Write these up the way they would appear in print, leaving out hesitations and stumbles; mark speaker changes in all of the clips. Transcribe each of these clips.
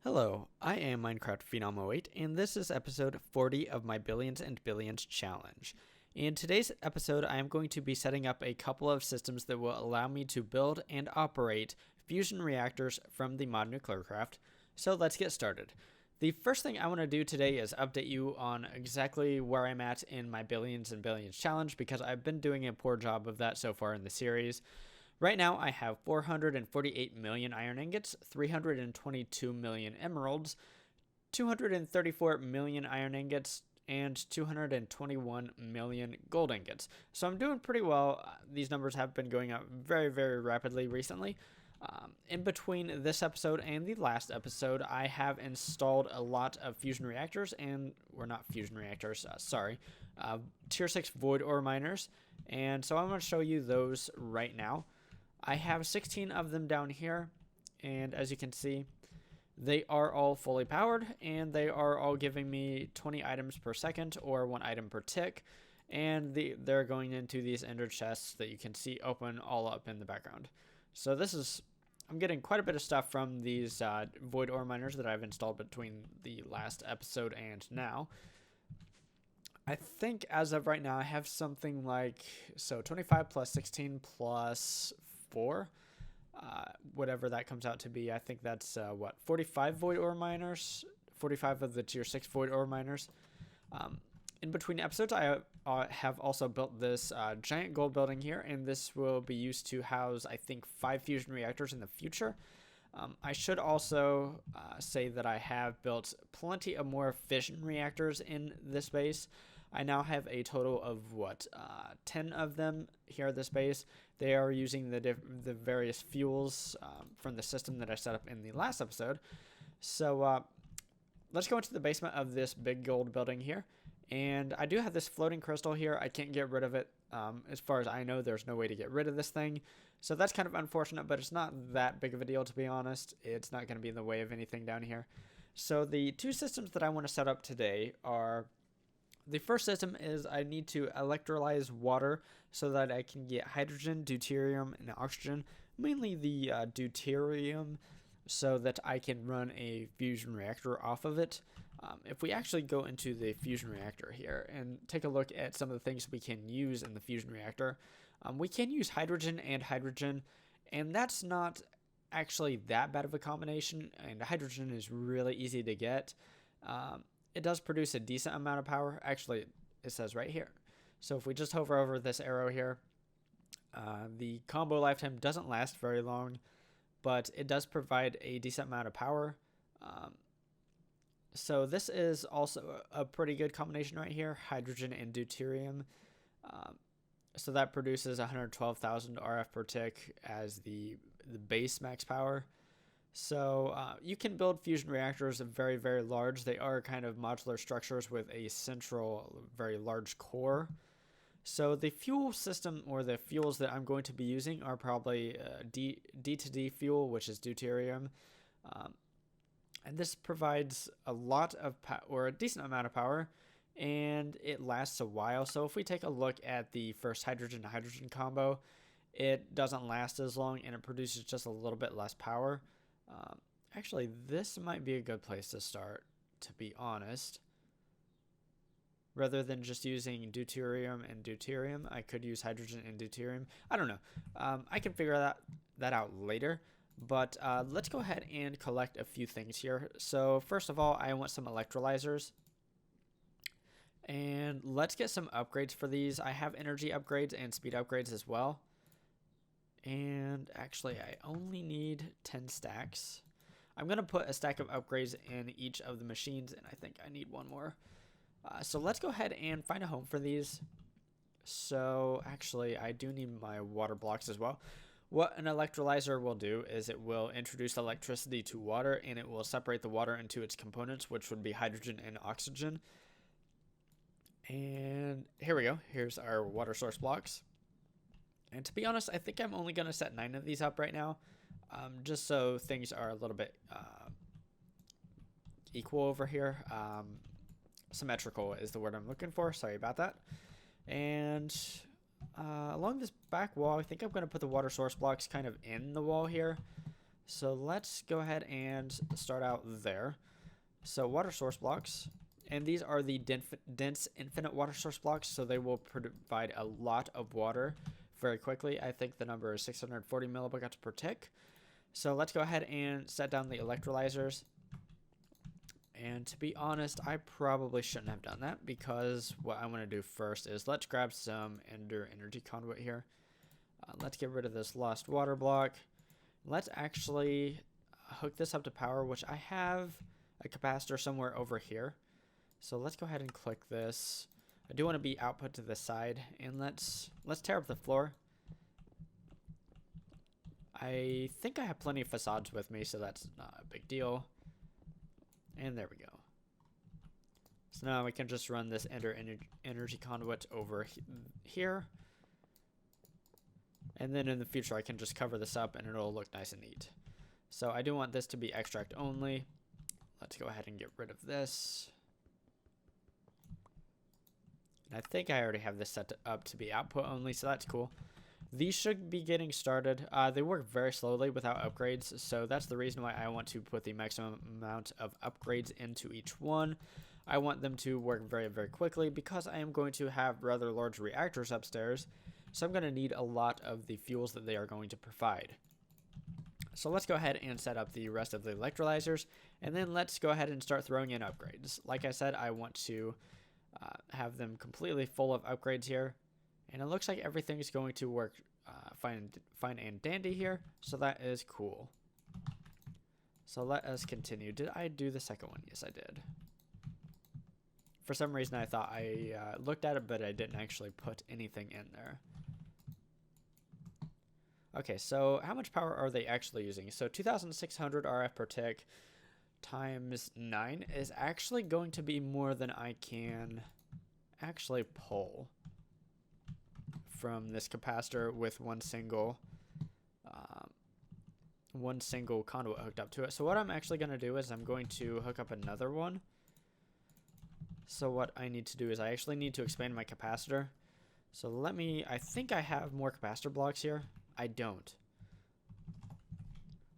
Speaker 1: Hello, I am Minecraft Phenom 08, and this is episode 40 of my Billions and Billions challenge. In today's episode, I am going to be setting up a couple of systems that will allow me to build and operate fusion reactors from the mod NuclearCraft. So let's get started. The first thing I want to do today is update you on exactly where I'm at in my Billions and Billions challenge, because I've been doing a poor job of that so far in the series. Right now, I have 448 million iron ingots, 322 million emeralds, 234 million iron ingots, and 221 million gold ingots. So I'm doing pretty well. These numbers have been going up very, very rapidly recently. In between this episode and the last episode, I have installed a lot of fusion reactors, and we're not fusion reactors, tier 6 void ore miners. And so I'm going to show you those right now. I have 16 of them down here, and as you can see, they are all fully powered, and they are all giving me 20 items per second, or 1 item per tick, and they're going into these ender chests that you can see open all up in the background. So I'm getting quite a bit of stuff from these void ore miners that I've installed between the last episode and now. I think as of right now, I have something like, 25 plus 16 plus 4, whatever that comes out to be. I think that's 45 void ore miners, 45 of the tier 6 void ore miners. In between episodes, I have also built this giant gold building here, and this will be used to house, I think, 5 fusion reactors in the future. I should also say that I have built plenty of more fission reactors in this base. I now have a total of 10 of them here at this base. They are using the various fuels from the system that I set up in the last episode. So let's go into the basement of this big gold building here. And I do have this floating crystal here. I can't get rid of it. As far as I know, there's no way to get rid of this thing. So that's kind of unfortunate, but it's not that big of a deal, to be honest. It's not going to be in the way of anything down here. So the two systems that I want to set up today are... The first system is I need to electrolyze water so that I can get hydrogen, deuterium, and oxygen. Mainly the deuterium, so that I can run a fusion reactor off of it. If we actually go into the fusion reactor here and take a look at some of the things we can use in the fusion reactor, we can use hydrogen, and that's not actually that bad of a combination, and hydrogen is really easy to get. It does produce a decent amount of power. Actually, it says right here. So if we just hover over this arrow here, the combo lifetime doesn't last very long, but it does provide a decent amount of power. So this is also a pretty good combination right here, hydrogen and deuterium. So that produces 112,000 RF per tick as the base max power. So you can build fusion reactors very, very large. They are kind of modular structures with a central, very large core. So the fuel system, or the fuels that I'm going to be using, are probably D to D fuel, which is deuterium. And this provides a lot of or a decent amount of power, and it lasts a while. So if we take a look at the first hydrogen-hydrogen combo, it doesn't last as long, and it produces just a little bit less power. Actually, this might be a good place to start, to be honest. Rather than just using deuterium and deuterium, I could use hydrogen and deuterium. I don't know. I can figure that out later. But let's go ahead and collect a few things here. So first of all, I want some electrolyzers. And let's get some upgrades for these. I have energy upgrades and speed upgrades as well. And actually, I only need 10 stacks. I'm going to put a stack of upgrades in each of the machines, and I think I need one more. So let's go ahead and find a home for these. So actually, I do need my water blocks as well. What an electrolyzer will do is it will introduce electricity to water, and it will separate the water into its components, which would be hydrogen and oxygen. And here we go. Here's our water source blocks. And to be honest, I think I'm only going to set 9 of these up right now, just so things are a little bit equal over here. Symmetrical is the word I'm looking for. Sorry about that. And along this back wall, I think I'm going to put the water source blocks kind of in the wall here. So let's go ahead and start out there. So water source blocks, and these are the dense infinite water source blocks, so they will provide a lot of water very quickly. I think the number is 640 millibuckets per tick. So let's go ahead and set down the electrolyzers. And to be honest, I probably shouldn't have done that, because what I want to do first is let's grab some Ender energy conduit here. Let's get rid of this lost water block. Let's actually hook this up to power, which I have a capacitor somewhere over here. So let's go ahead and click this. I do want to be output to the side, and let's tear up the floor. I think I have plenty of facades with me, so that's not a big deal. And there we go. So now we can just run this Ender energy conduit over here. And then in the future, I can just cover this up and it'll look nice and neat. So I do want this to be extract only. Let's go ahead and get rid of this. And I think I already have this set up to be output only, so that's cool. These should be getting started. They work very slowly without upgrades, so that's the reason why I want to put the maximum amount of upgrades into each one. I want them to work very, very quickly, because I am going to have rather large reactors upstairs, so I'm going to need a lot of the fuels that they are going to provide. So let's go ahead and set up the rest of the electrolyzers, and then let's go ahead and start throwing in upgrades. Like I said, I want to have them completely full of upgrades here. And it looks like everything is going to work fine and dandy here, so that is cool. So let us continue. Did I do the second one? Yes, I did. For some reason, I thought I looked at it, but I didn't actually put anything in there. Okay, so how much power are they actually using? So 2,600 RF per tick times 9 is actually going to be more than I can actually pull from this capacitor with one single conduit hooked up to it. So what I'm actually going to do is I'm going to hook up another one. So what I need to do is I actually need to expand my capacitor. So I think I have more capacitor blocks here. I don't.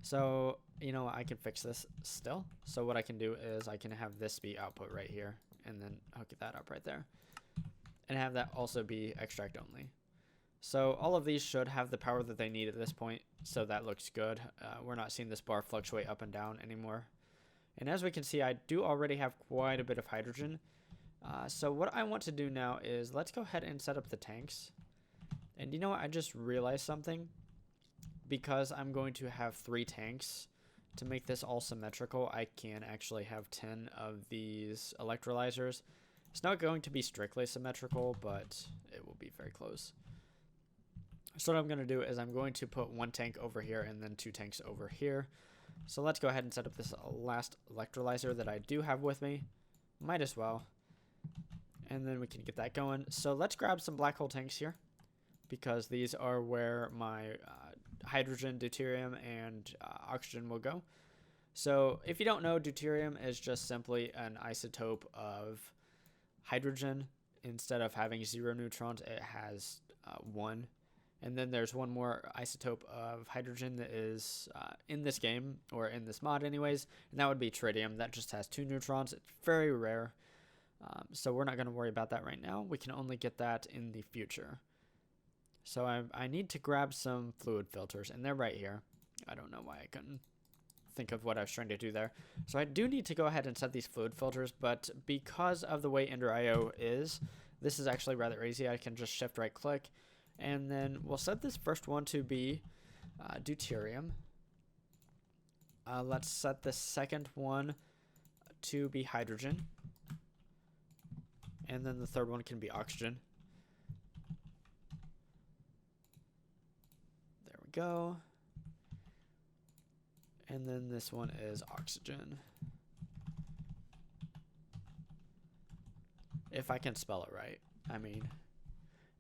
Speaker 1: So, you know, I can fix this still. So what I can do is I can have this be output right here, and then hook that up right there, and have that also be extract only. So all of these should have the power that they need at this point, so that looks good. We're not seeing this bar fluctuate up and down anymore. And as we can see, I do already have quite a bit of hydrogen. So what I want to do now is let's go ahead and set up the tanks. And you know what, I just realized something. Because I'm going to have 3 tanks, to make this all symmetrical, I can actually have 10 of these electrolyzers. It's not going to be strictly symmetrical, but it will be very close. So what I'm going to do is I'm going to put 1 tank over here and then 2 tanks over here. So let's go ahead and set up this last electrolyzer that I do have with me. Might as well. And then we can get that going. So let's grab some black hole tanks here, because these are where my hydrogen, deuterium, and oxygen will go. So if you don't know, deuterium is just simply an isotope of hydrogen. Instead of having 0 neutrons, it has 1. And then there's one more isotope of hydrogen that is in this game, or in this mod anyways, and that would be tritium. That just has 2 neutrons. It's very rare, so we're not going to worry about that right now. We can only get that in the future. So I need to grab some fluid filters, and they're right here. I don't know why I couldn't think of what I was trying to do there. So I do need to go ahead and set these fluid filters, but because of the way Ender.io is, this is actually rather easy. I can just shift right click, and then we'll set this first one to be deuterium. Let's set the second one to be hydrogen, and then the third one can be oxygen. Go. And then this one is oxygen. If I can spell it right, I mean.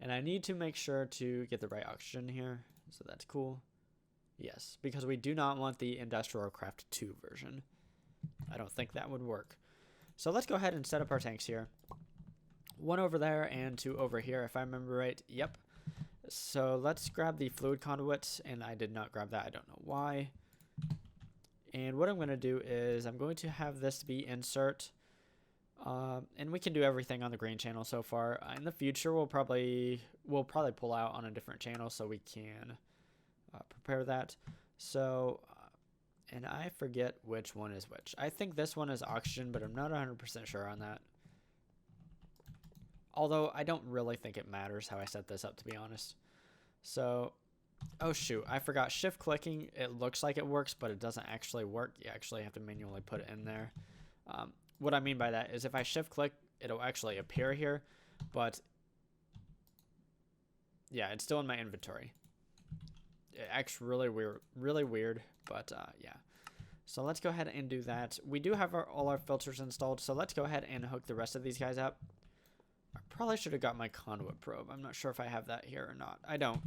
Speaker 1: And I need to make sure to get the right oxygen here, so that's cool. Yes, because we do not want the NuclearCraft 2 version. I don't think that would work. So let's go ahead and set up our tanks here. 1 over there and 2 over here, if I remember right. Yep. So let's grab the fluid conduit, and I did not grab that. I don't know why. And what I'm going to do is I'm going to have this be insert. And we can do everything on the green channel so far. In the future, we'll probably pull out on a different channel so we can prepare that. So, and I forget which one is which. I think this one is oxygen, but I'm not 100% sure on that. Although I don't really think it matters how I set this up, to be honest. So, oh shoot, I forgot shift clicking. It looks like it works, but it doesn't actually work. You actually have to manually put it in there. What I mean by that is if I shift click, it'll actually appear here, but yeah, it's still in my inventory. It acts really weird, but yeah. So let's go ahead and do that. We do have all our filters installed, so let's go ahead and hook the rest of these guys up. I probably should have got my conduit probe. I'm not sure if I have that here or not. I don't.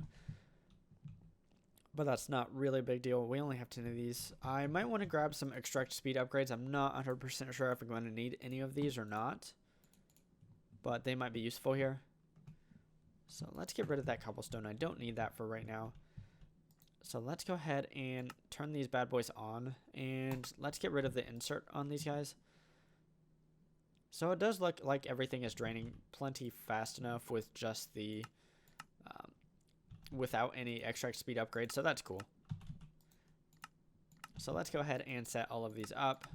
Speaker 1: But that's not really a big deal. We only have 10 of these. I might want to grab some extract speed upgrades. I'm not 100% sure if I'm going to need any of these or not, but they might be useful here. So let's get rid of that cobblestone. I don't need that for right now. So let's go ahead and turn these bad boys on, and let's get rid of the insert on these guys. So it does look like everything is draining plenty fast enough with just the without any extract speed upgrades, so that's cool. So let's go ahead and set all of these up.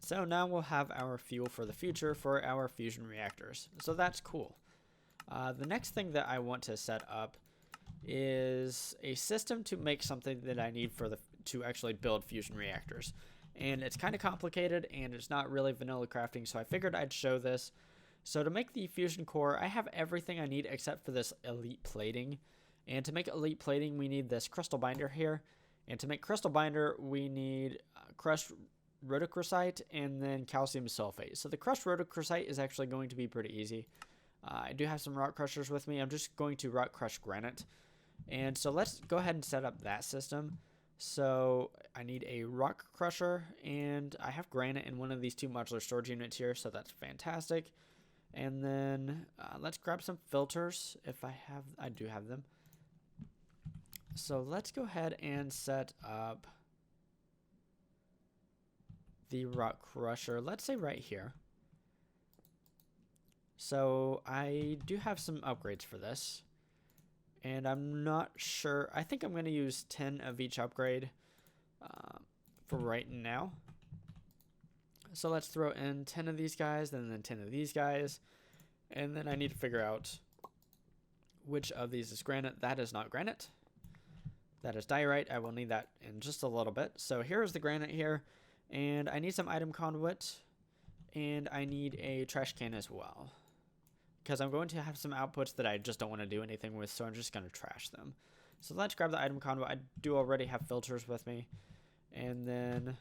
Speaker 1: So now we'll have our fuel for the future for our fusion reactors. So that's cool. The next thing that I want to set up is a system to make something that I need for to actually build fusion reactors. And it's kind of complicated and it's not really vanilla crafting, so I figured I'd show this. So to make the fusion core, I have everything I need except for this elite plating. And to make elite plating, we need this crystal binder here. And to make crystal binder, we need crushed Rhodochrosite and then calcium sulfate. So the crushed Rhodochrosite is actually going to be pretty easy. I do have some rock crushers with me. I'm just going to rock crush granite. And so let's go ahead and set up that system. So I need a rock crusher, and I have granite in one of these two modular storage units here, so that's fantastic. And then let's grab some filters if I do have them. So let's go ahead and set up the rock crusher, let's say right here. So I do have some upgrades for this, and I'm not sure. I think I'm going to use 10 of each upgrade for right now. So let's throw in 10 of these guys, and then 10 of these guys, and then I need to figure out which of these is granite. That is not granite. That is diorite. I will need that in just a little bit. So here's the granite here, and I need some item conduit, and I need a trash can as well, because I'm going to have some outputs that I just don't want to do anything with, so I'm just going to trash them. So let's grab the item conduit. I do already have filters with me, and then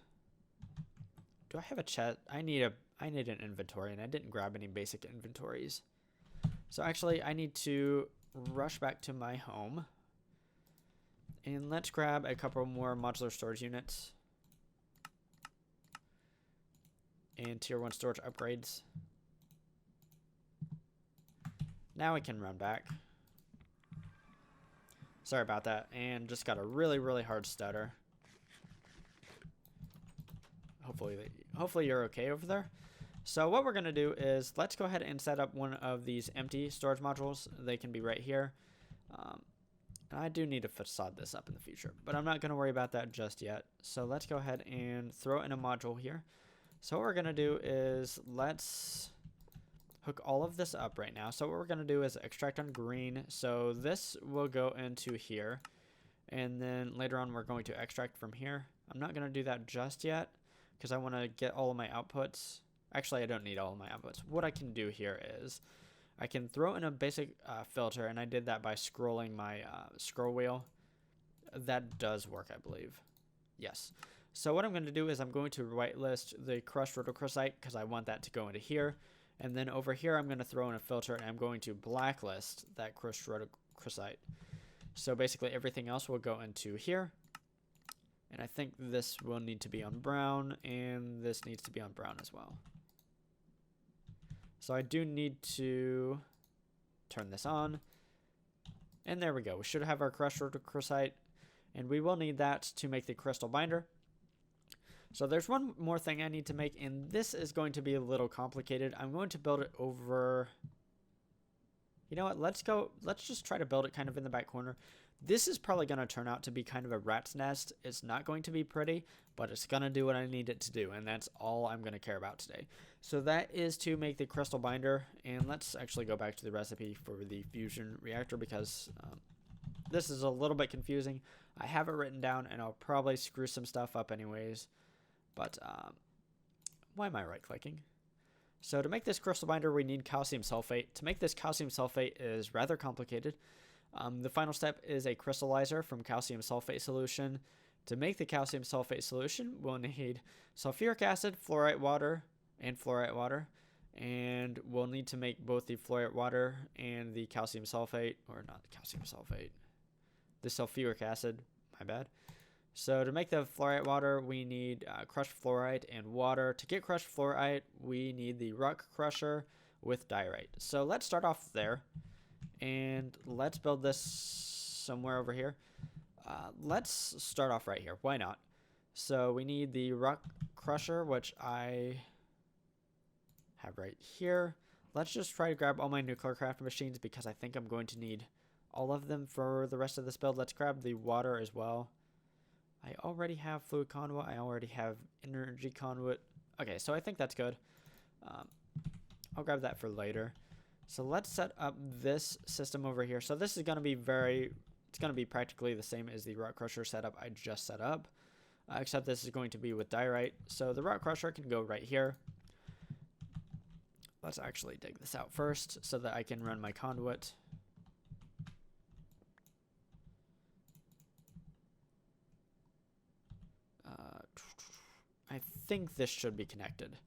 Speaker 1: do I have a chest? I need an inventory, and I didn't grab any basic inventories. So actually, I need to rush back to my home, and let's grab a couple more modular storage units and tier 1 storage upgrades. Now we can run back. Sorry about that, and just got a really hard stutter. Hopefully you're okay over there. So what we're going to do is let's go ahead and set up one of these empty storage modules. They can be right here. And I do need to facade this up in the future, but I'm not going to worry about that just yet. So let's go ahead and throw in a module here. So what we're going to do is let's hook all of this up right now. So what we're going to do is extract on green. So this will go into here, and then later on we're going to extract from here. I'm not going to do that just yet because I want to get all of my outputs. Actually, I don't need all of my outputs. What I can do here is I can throw in a basic filter, and I did that by scrolling my scroll wheel. That does work, I believe. Yes. So what I'm going to do is I'm going to whitelist the crushed Rhodochrosite because I want that to go into here. And then over here, I'm going to throw in a filter, and I'm going to blacklist that crushed Rhodochrosite. So basically everything else will go into here. And I think this will need to be on brown, and this needs to be on brown as well. So I do need to turn this on. And there we go. We should have our crushed Rhodochrosite. and we will need that to make the crystal binder. So there's one more thing I need to make, and this is going to be a little complicated. I'm going to build it over... You know what? Let's just try to build it kind of in the back corner. This is probably going to turn out to be kind of a rat's nest. It's not going to be pretty, but it's going to do what I need it to do, and that's all I'm going to care about today. So that is to make the crystal binder, and let's actually go back to the recipe for the fusion reactor because this is a little bit confusing. I have it written down, and I'll probably screw some stuff up anyways, but why am I right-clicking? So to make this crystal binder, we need calcium sulfate. To make this calcium sulfate is rather complicated. The final step is a crystallizer from calcium sulfate solution. To make the calcium sulfate solution, we'll need sulfuric acid, fluorite water, and we'll need to make both the fluorite water and the calcium sulfate, or not calcium sulfate, the sulfuric acid, my bad. So to make the fluorite water, we need crushed fluorite and water. To get crushed fluorite, we need the rock crusher with diorite. So let's start off there. And let's build this somewhere over here. Let's start off right here. Why not? So we need the rock crusher, which I have right here. Let's just try to grab all my NuclearCraft machines because I think I'm going to need all of them for the rest of this build. Let's grab the water as well. I already have fluid conduit. I already have energy conduit. Okay, so I think that's good. I'll grab that for later. So let's set up this system over here. So this is going to be it's going to be practically the same as the rock crusher setup I just set up, except this is going to be with diorite. So the rock crusher can go right here. Let's actually dig this out first so that I can run my conduit. I think this should be connected.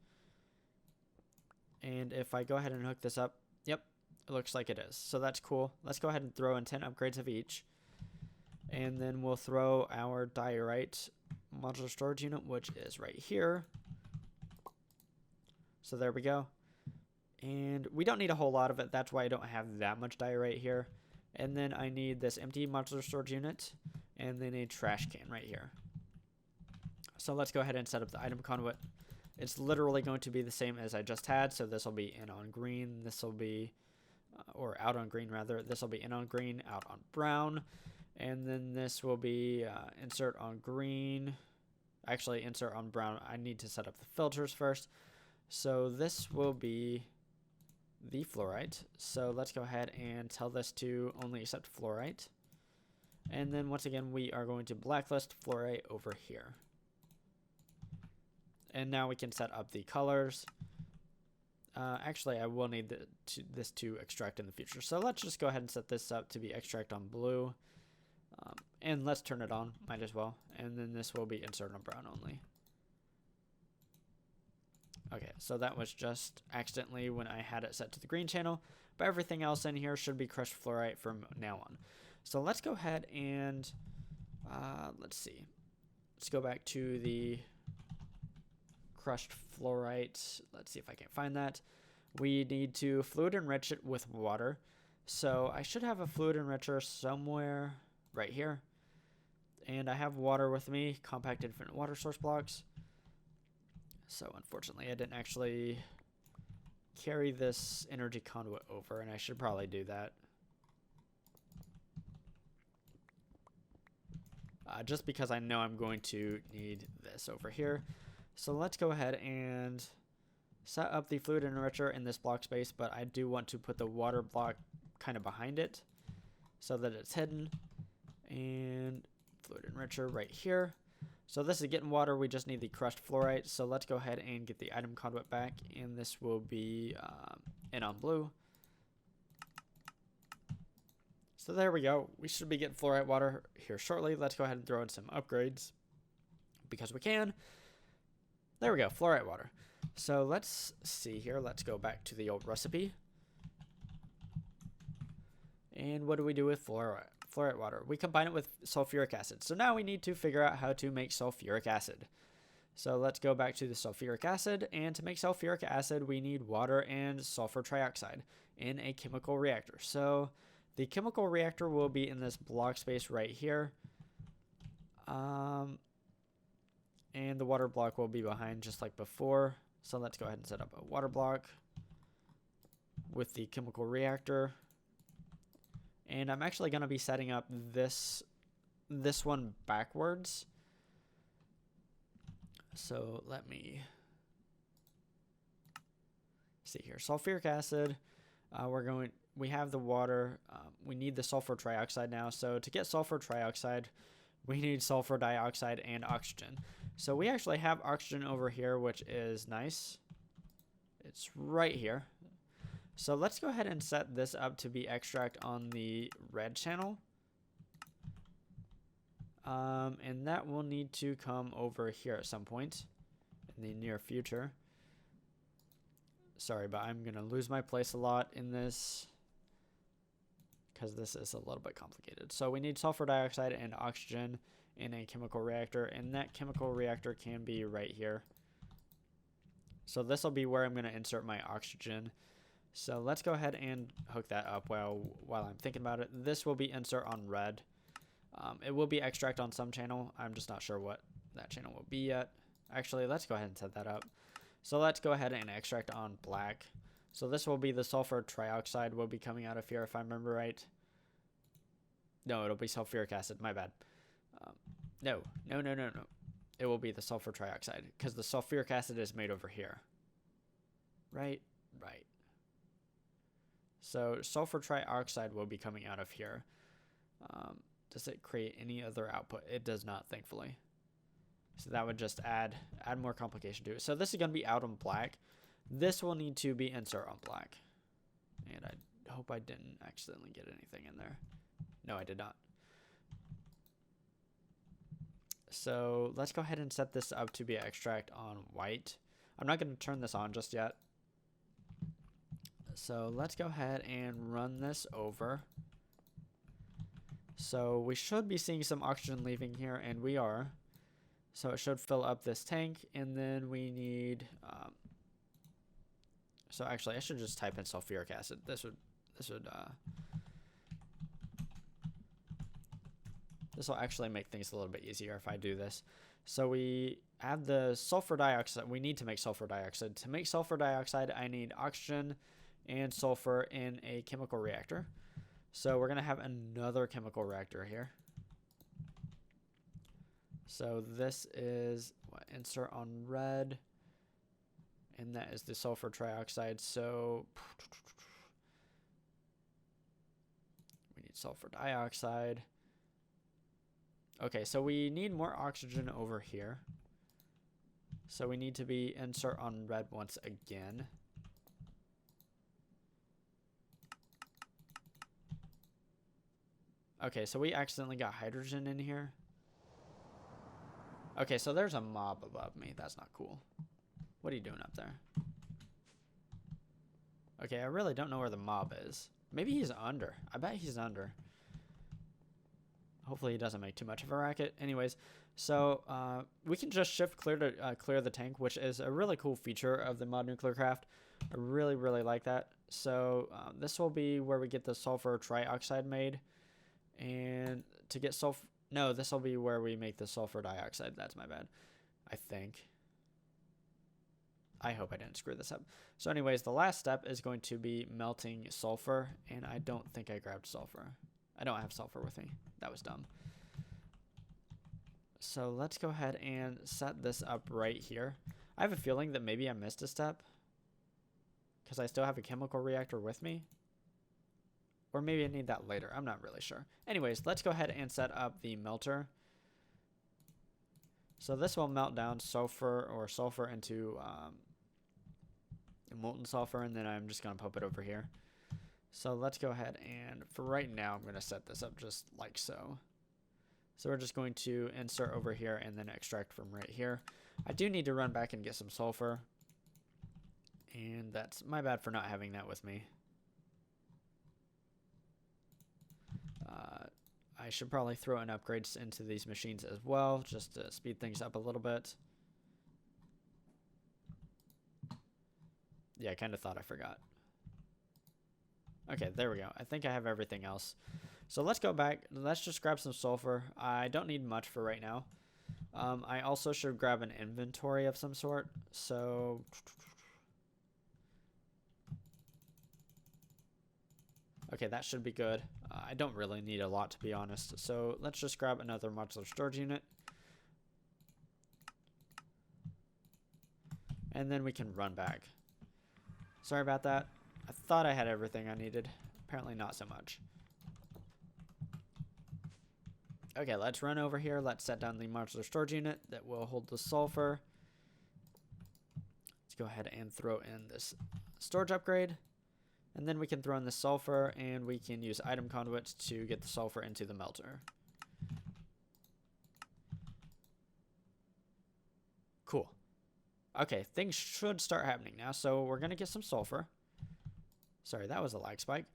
Speaker 1: And if I go ahead and hook this up, yep, it looks like it is. So that's cool. Let's go ahead and throw in 10 upgrades of each. And then we'll throw our diorite modular storage unit, which is right here. So there we go. And we don't need a whole lot of it. That's why I don't have that much diorite here. And then I need this empty modular storage unit and then a trash can right here. So let's go ahead and set up the item conduit. It's literally going to be the same as I just had. So this will be in on green. This will be, or out on green rather. This will be in on green, out on brown. And then this will be insert on green. Actually, insert on brown. I need to set up the filters first. So this will be the fluorite. So let's go ahead and tell this to only accept fluorite. And then once again, we are going to blacklist fluorite over here. And now we can set up the colors. Actually, I will need this to extract in the future. So let's just go ahead and set this up to be extract on blue. And let's turn it on, might as well. And then this will be insert on brown only. Okay, so that was just accidentally when I had it set to the green channel. But everything else in here should be crushed fluorite from now on. So let's go ahead and, let's see. Let's go back to the crushed fluorite. Let's see if I can find that. We need to fluid enrich it with water. So I should have a fluid enricher somewhere right here. And I have water with me, compact infinite water source blocks. So unfortunately, I didn't actually carry this energy conduit over, and I should probably do that. Just because I know I'm going to need this over here. So let's go ahead and set up the fluid enricher in this block space, but I do want to put the water block kind of behind it so that it's hidden. And fluid enricher right here. So this is getting water. We just need the crushed fluorite. So let's go ahead and get the item conduit back. And this will be in on blue. So there we go. We should be getting fluorite water here shortly. Let's go ahead and throw in some upgrades because we can. There we go, fluorite water. So let's see here. Let's go back to the old recipe. And what do we do with fluorite water? We combine it with sulfuric acid. So now we need to figure out how to make sulfuric acid. So let's go back to the sulfuric acid. And to make sulfuric acid, we need water and sulfur trioxide in a chemical reactor. So the chemical reactor will be in this block space right here. And the water block will be behind just like before. So let's go ahead and set up a water block with the chemical reactor. And I'm actually going to be setting up this one backwards. So let me see here. Sulfuric acid. We have the water. We need the sulfur trioxide now. So to get sulfur trioxide, we need sulfur dioxide and oxygen. So we actually have oxygen over here, which is nice. It's right here. So let's go ahead and set this up to be extract on the red channel. And that will need to come over here at some point in the near future. Sorry, but I'm going to lose my place a lot in this because this is a little bit complicated. So we need sulfur dioxide and oxygen in a chemical reactor, and that chemical reactor can be right here. So this will be where I'm going to insert my oxygen. So let's go ahead and hook that up while I'm thinking about it. This will be insert on red. It will be extract on some channel. I'm just not sure what that channel will be yet. Actually, let's go ahead and set that up. So let's go ahead and extract on black. So this will be the sulfur trioxide will be coming out of here if I remember right. No, it'll be sulfuric acid. My bad. No. It will be the sulfur trioxide because the sulfuric acid is made over here. Right. So sulfur trioxide will be coming out of here. Does it create any other output? It does not, thankfully. So that would just add more complication to it. So this is going to be out on black. This will need to be insert on black. And I hope I didn't accidentally get anything in there. No, I did not. So let's go ahead and set this up to be extract on white. I'm not going to turn this on just yet. So let's go ahead and run this over. So we should be seeing some oxygen leaving here, and we are. So it should fill up this tank, and then we need. So actually, I should just type in sulfuric acid. This will actually make things a little bit easier if I do this. So we add the sulfur dioxide. We need to make sulfur dioxide. To make sulfur dioxide, I need oxygen and sulfur in a chemical reactor. So we're going to have another chemical reactor here. So this is what, insert on red, and that is the sulfur trioxide. So we need sulfur dioxide. Okay, so we need more oxygen over here. So we need to be insert on red once again. Okay, so we accidentally got hydrogen in here. Okay, so there's a mob above me. That's not cool. What are you doing up there? Okay, I really don't know where the mob is. Maybe he's under. I bet he's under. Hopefully he doesn't make too much of a racket. Anyways, so we can just shift clear to clear the tank, which is a really cool feature of the mod NuclearCraft. I really like that. So this will be where we get the sulfur trioxide made. And to get sulfur... No, this will be where we make the sulfur dioxide. That's my bad. I think. I hope I didn't screw this up. So anyways, the last step is going to be melting sulfur. And I don't think I grabbed sulfur. I don't have sulfur with me. That was dumb. So let's go ahead and set this up right here. I have a feeling that maybe I missed a step, because I still have a chemical reactor with me. Or maybe I need that later. I'm not really sure. Anyways, let's go ahead and set up the melter. So this will melt down sulfur into molten sulfur, and then I'm just going to pump it over here. So let's go ahead and, for right now, I'm going to set this up just like so. So we're just going to insert over here and then extract from right here. I do need to run back and get some sulfur. And that's my bad for not having that with me. I should probably throw in upgrades into these machines as well, just to speed things up a little bit. Yeah, I kind of thought I forgot. Okay, there we go. I think I have everything else. So let's go back. Let's just grab some sulfur. I don't need much for right now. I also should grab an inventory of some sort. So okay, that should be good. I don't really need a lot, to be honest. So let's just grab another modular storage unit. And then we can run back. Sorry about that. I thought I had everything I needed. Apparently not so much. Okay, let's run over here. Let's set down the modular storage unit that will hold the sulfur. Let's go ahead and throw in this storage upgrade. And then we can throw in the sulfur, and we can use item conduits to get the sulfur into the melter. Cool. Okay, things should start happening now. So we're going to get some sulfur. Sorry, that was a lag spike.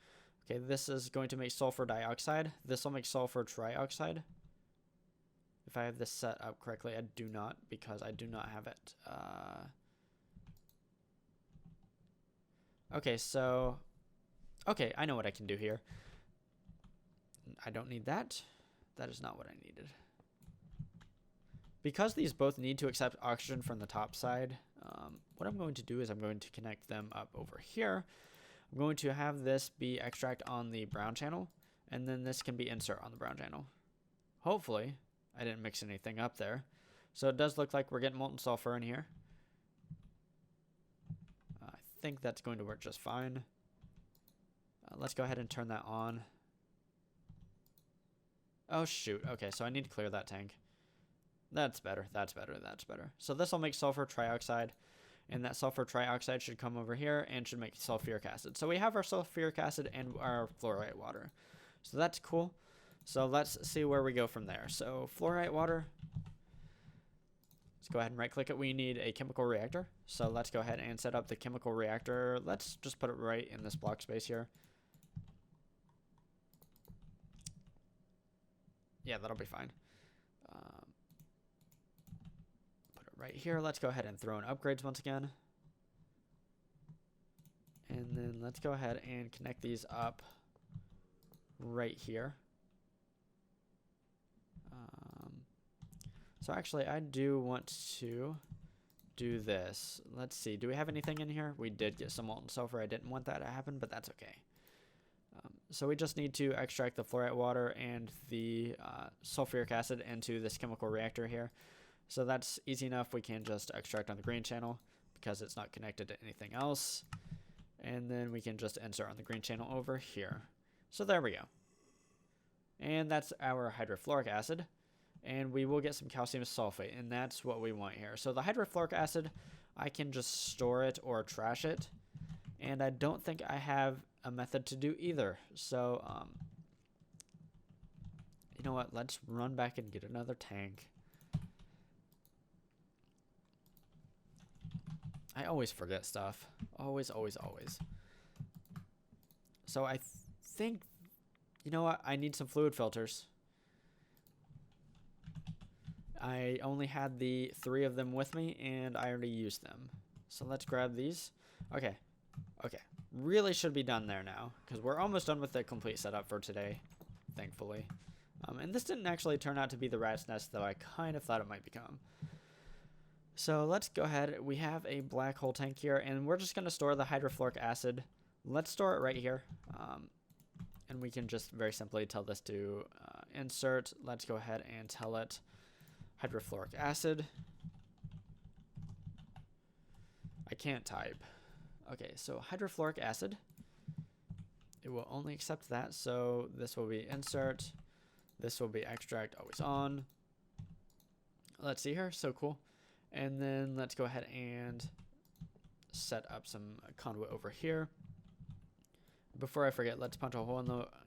Speaker 1: Okay, this is going to make sulfur dioxide. This will make sulfur trioxide. If I have this set up correctly, I do not, because I do not have it. Okay, so... Okay, I know what I can do here. I don't need that. That is not what I needed. Because these both need to accept oxygen from the top side, what I'm going to do is I'm going to connect them up over here. I'm going to have this be extract on the brown channel, and then this can be insert on the brown channel. Hopefully, I didn't mix anything up there. So it does look like we're getting molten sulfur in here. I think that's going to work just fine. Let's go ahead and turn that on. Oh shoot, okay, so I need to clear that tank. That's better, that's better, that's better. So this will make sulfur trioxide, and that sulfur trioxide should come over here and should make sulfuric acid. So we have our sulfuric acid and our fluorite water. So that's cool. So let's see where we go from there. So fluorite water, let's go ahead and right click it. We need a chemical reactor. So let's go ahead and set up the chemical reactor. Let's just put it right in this block space here. Yeah, that'll be fine. Put it right here. Let's go ahead and throw in upgrades once again. And then let's go ahead and connect these up right here. So actually, I do want to do this. Let's see. Do we have anything in here? We did get some molten sulfur. I didn't want that to happen, but that's okay. So we just need to extract the fluorite water and the sulfuric acid into this chemical reactor here. So that's easy enough. We can just extract on the green channel because it's not connected to anything else. And then we can just insert on the green channel over here. So there we go. And that's our hydrofluoric acid. And we will get some calcium sulfate, and that's what we want here. So the hydrofluoric acid, I can just store it or trash it. And I don't think I have a method to do either. So, you know what? Let's run back and get another tank. I always forget stuff. Always, always, always. So I think, you know what? I need some fluid filters. I only had the 3 of them with me, and I already used them. So let's grab these. Okay. Okay. Really should be done there now, because we're almost done with the complete setup for today, thankfully. And this didn't actually turn out to be the rat's nest, though I kind of thought it might become. So let's go ahead. We have a black hole tank here, and we're just going to store the hydrofluoric acid. Let's store it right here. And we can just very simply tell this to insert. Let's go ahead and tell it hydrofluoric acid. I can't type. Okay, so hydrofluoric acid. It will only accept that, so this will be insert. This will be extract always on. Let's see here, so cool. And then let's go ahead and set up some conduit over here. Before I forget, let's punch a hole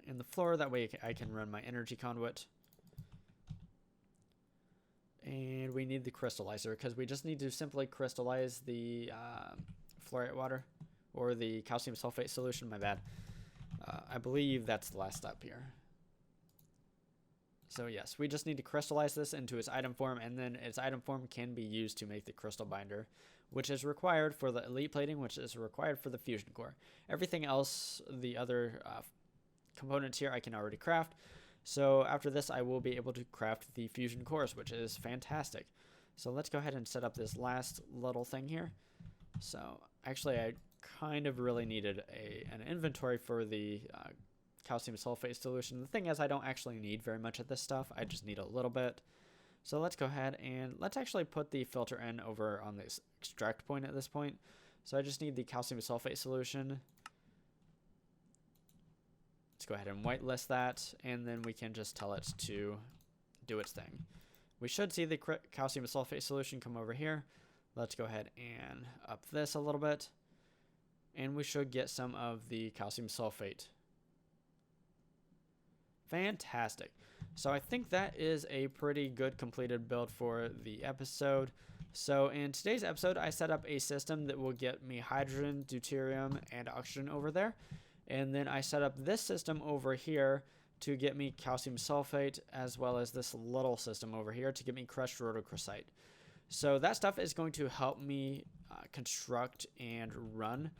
Speaker 1: in the floor. That way I can run my energy conduit. And we need the crystallizer because we just need to simply crystallize the fluorite water or the calcium sulfate solution. My bad. I believe that's the last step here. So yes, we just need to crystallize this into its item form, and then its item form can be used to make the crystal binder, which is required for the elite plating, which is required for the fusion core. Everything else, the other components here I can already craft. So after this, I will be able to craft the fusion cores, which is fantastic. So let's go ahead and set up this last little thing here. So actually, I kind of really needed an inventory for the calcium sulfate solution. The thing is, I don't actually need very much of this stuff. I just need a little bit. So let's go ahead and let's actually put the filter in over on this extract point at this point. So I just need the calcium sulfate solution. Let's go ahead and whitelist that, and then we can just tell it to do its thing. We should see the calcium sulfate solution come over here. Let's go ahead and up this a little bit, and we should get some of the calcium sulfate. Fantastic. So I think that is a pretty good completed build for the episode. So in today's episode, I set up a system that will get me hydrogen, deuterium, and oxygen over there. And then I set up this system over here to get me calcium sulfate, as well as this little system over here to get me crushed rhodochrosite. So that stuff is going to help me construct and run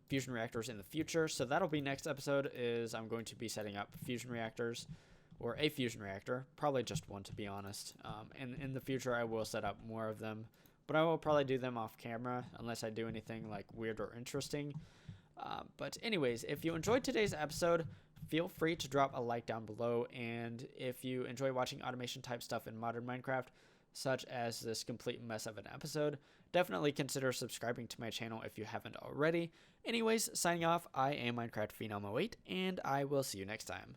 Speaker 1: fusion reactors in the future. So that'll be next episode, is I'm going to be setting up fusion reactors, or a fusion reactor, probably just one to be honest. And in the future I will set up more of them, but I will probably do them off camera unless I do anything like weird or interesting. But anyways, if you enjoyed today's episode, feel free to drop a like down below, and if you enjoy watching automation type stuff in modern Minecraft, such as this complete mess of an episode, definitely consider subscribing to my channel if you haven't already. Anyways, signing off, I am Minecraft Phenom 08, and I will see you next time.